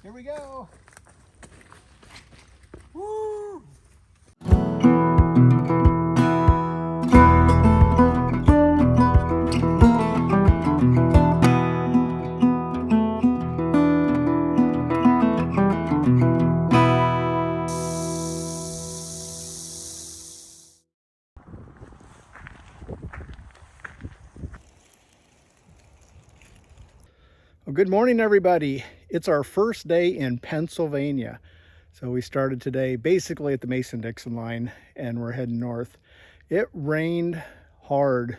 Here we go. Woo! Well, good morning, everybody. It's our first day in Pennsylvania. So we started today basically at the Mason-Dixon line and we're heading north. It rained hard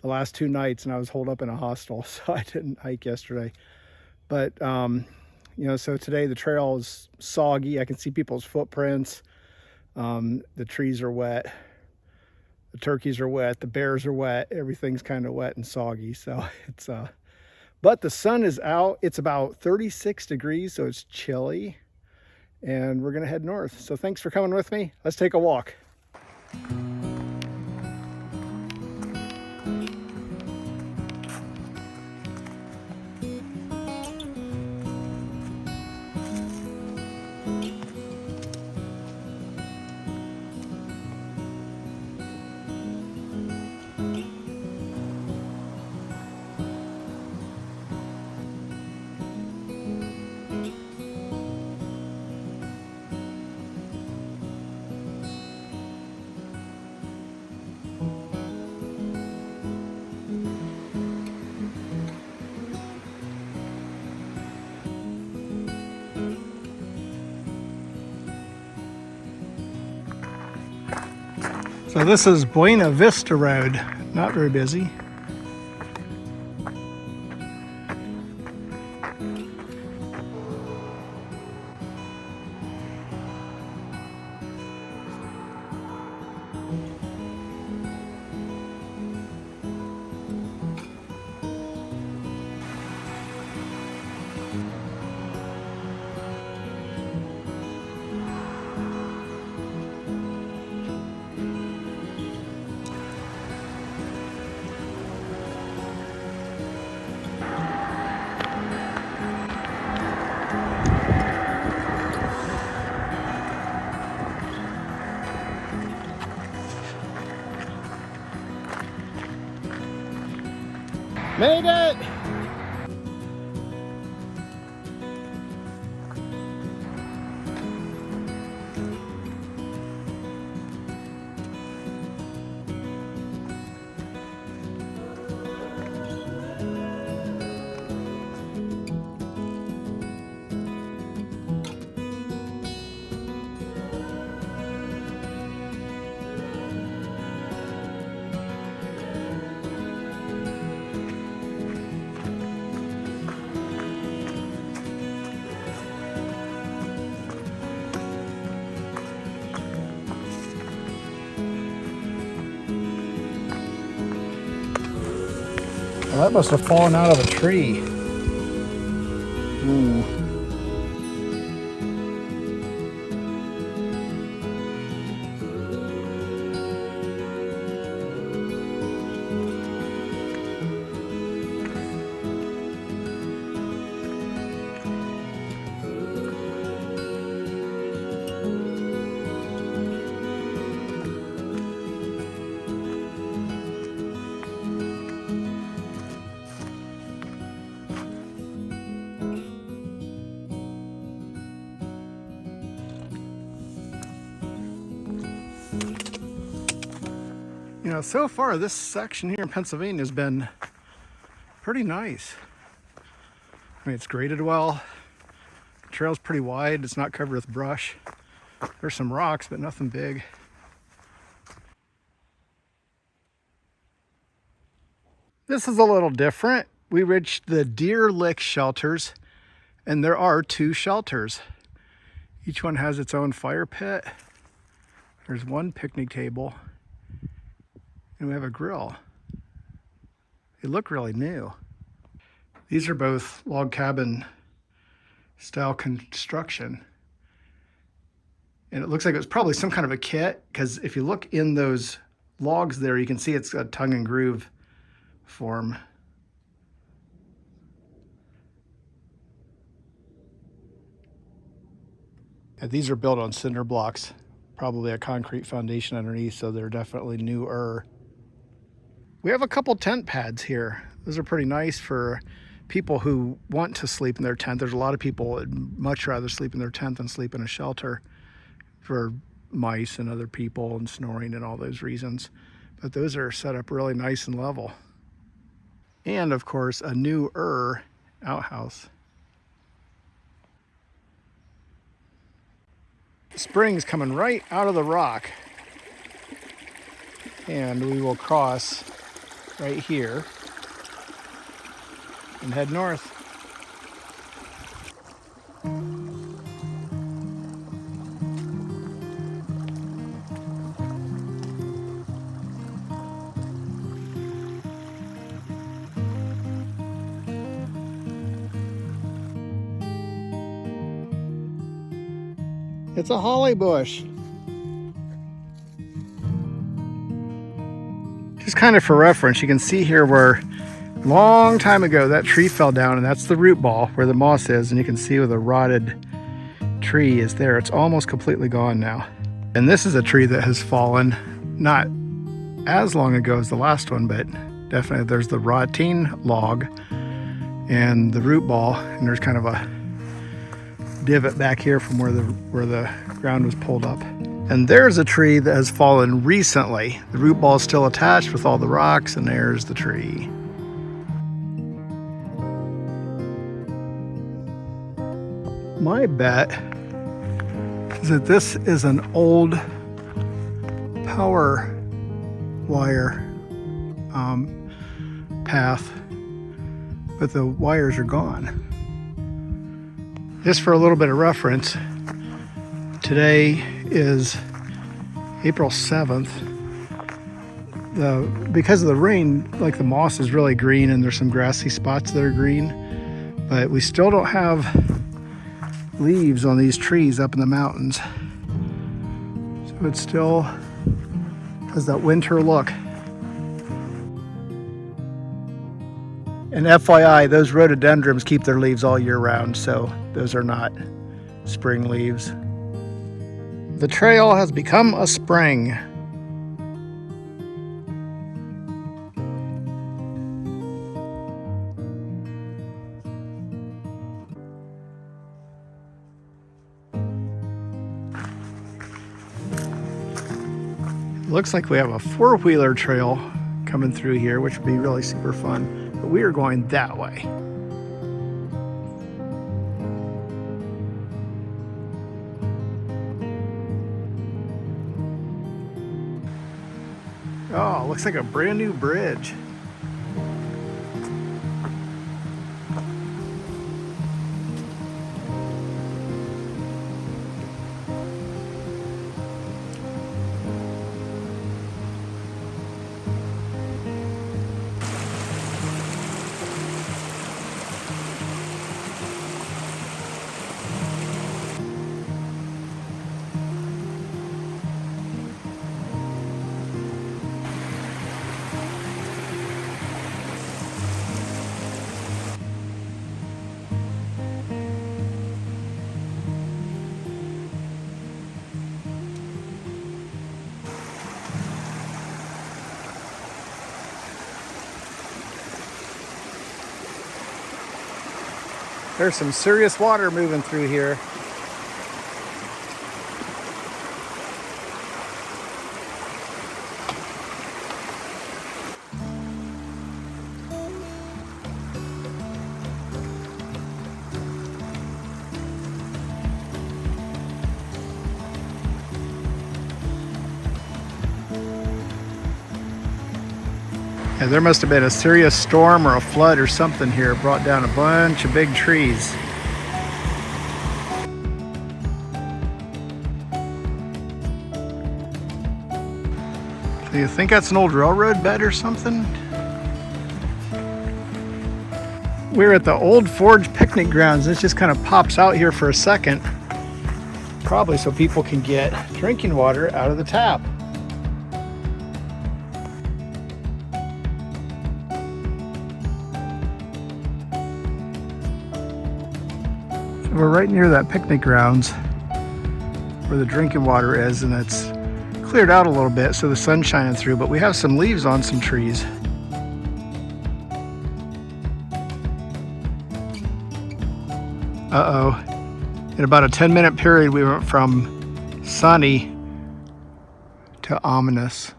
the last 2 nights and I was holed up in a hostel, so I didn't hike yesterday. But, so today the trail is soggy. I can see people's footprints. The trees are wet. The turkeys are wet. The bears are wet. Everything's kind of wet and soggy. So it's, but the sun is out. It's about 36 degrees, so it's chilly. And we're gonna head north. So thanks for coming with me. Let's take a walk. So this is Buena Vista Road, not very busy. Made it! Well, that must have fallen out of a tree. Ooh. You know, so far this section here in Pennsylvania has been pretty nice. I mean, it's graded well. The trail's pretty wide. It's not covered with brush. There's some rocks, but nothing big. This is a little different. We reached the Deer Lick shelters, and there are 2 shelters. Each one has its own fire pit. There's one picnic table. And we have a grill. They look really new. These are both log cabin style construction. And it looks like it was probably some kind of a kit, because if you look in those logs there, you can see it's a tongue and groove form. And these are built on cinder blocks, probably a concrete foundation underneath, so they're definitely newer. We have a couple tent pads here. Those are pretty nice for people who want to sleep in their tent. There's a lot of people that would much rather sleep in their tent than sleep in a shelter for mice and other people and snoring and all those reasons. But those are set up really nice and level. And of course, a newer outhouse. The spring's coming right out of the rock. And we will cross right here and head north. It's a holly bush. Just kind of for reference, you can see here where long time ago that tree fell down, and that's the root ball where the moss is, and you can see where the rotted tree is there. It's almost completely gone now. And this is a tree that has fallen not as long ago as the last one, but definitely there's the rotting log and the root ball, and there's kind of a divot back here from where the ground was pulled up. And there's a tree that has fallen recently. The root ball is still attached with all the rocks, and there's the tree. My bet is that this is an old power wire path, but the wires are gone. Just for a little bit of reference, today is April 7th. Because of the rain, like the moss is really green and there's some grassy spots that are green, but we still don't have leaves on these trees up in the mountains. So it still has that winter look. And FYI, those rhododendrons keep their leaves all year round, so those are not spring leaves. The trail has become a spring. Looks like we have a four-wheeler trail coming through here, which would be really super fun. But we are going that way. Oh, looks like a brand new bridge. There's some serious water moving through here. Yeah, there must have been a serious storm or a flood or something here. It brought down a bunch of big trees. Do you think that's an old railroad bed or something? We're at the old Forge picnic grounds. This just kind of pops out here for a second. Probably so people can get drinking water out of the tap. We're right near that picnic grounds. where the drinking water is, and it's cleared out a little bit so the sun's shining through, but we have some leaves on some trees. Uh-oh. In about a 10-minute period, we went from sunny to ominous.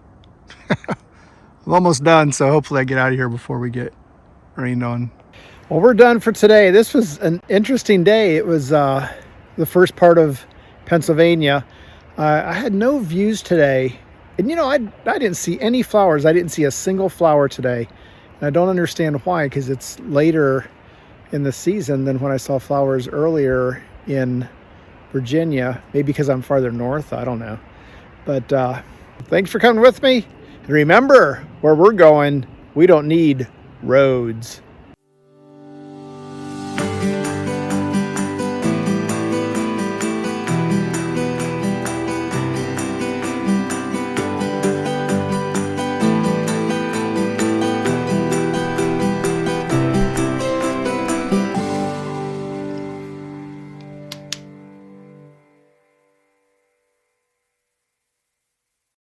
I'm almost done, so hopefully I get out of here before we get rained on. Well, we're done for today. This was an interesting day. It was the first part of Pennsylvania. I had no views today. And you know, I didn't see any flowers. I didn't see a single flower today. And I don't understand why, because it's later in the season than when I saw flowers earlier in Virginia. Maybe because I'm farther north, I don't know. But thanks for coming with me. And remember, where we're going, we don't need roads.